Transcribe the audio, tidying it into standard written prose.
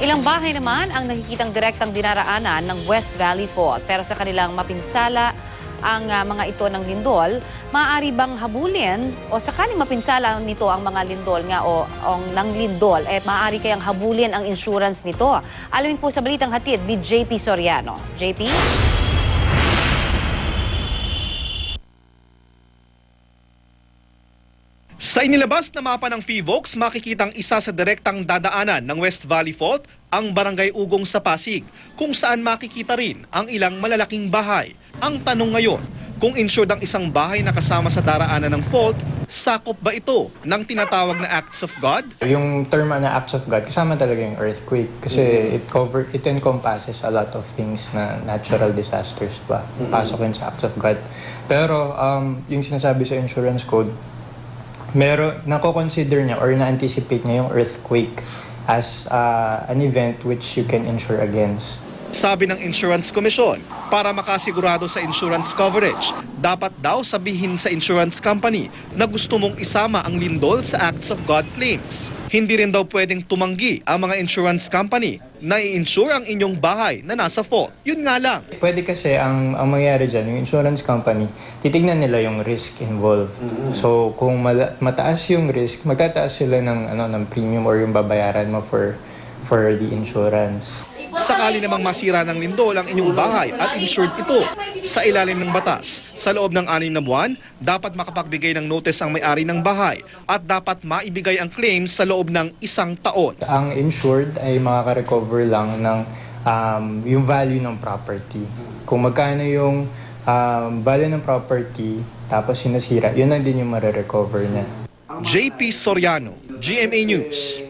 Ilang bahay naman ang nakikitang direktang dinaraanan ng West Valley Fault. Pero sa kanilang mapinsala ang mga ito ng lindol, maaari bang habulin o sakaling mapinsala nito ang mga lindol ng lindol, maaari kayang habulin ang insurance nito? Alamin po sa balitang hatid ni JP Soriano. JP? Sa inilabas na mapa ng PHIVOLCS, makikitang isa sa direktang dadaanan ng West Valley Fault ang Barangay Ugong sa Pasig, kung saan makikita rin ang ilang malalaking bahay. Ang tanong ngayon, kung insured ang isang bahay na kasama sa daraanan ng fault, sakop ba ito ng tinatawag na acts of God? Yung term na acts of God, kasama talaga yung earthquake kasi it encompasses a lot of things na natural disasters ba. Pasok yun sa acts of God. Pero yung sinasabi sa insurance code, nako-consider niya or na-anticipate niya yung earthquake as an event which you can insure against. Sabi ng Insurance Commission, para makasigurado sa insurance coverage, dapat daw sabihin sa insurance company na gusto mong isama ang lindol sa acts of God claims. Hindi rin daw pwedeng tumanggi ang mga insurance company na i-insure ang inyong bahay na nasa fault. Yun nga lang. Pwede kasi ang mangyayari dyan, yung insurance company, titignan nila yung risk involved. So kung mataas yung risk, magtataas sila ng premium or yung babayaran mo for the insurance. Sakali namang masira ng lindol ang inyong bahay at insured ito sa ilalim ng batas, sa loob ng 6 na buwan, dapat makapagbigay ng notice ang may-ari ng bahay at dapat maibigay ang claim sa loob ng 1 taon. Ang insured ay makaka-recover lang ng yung value ng property. Kung magkano yung value ng property tapos yung nasira, yun na din yung marirecover niya. JP Soriano, GMA News.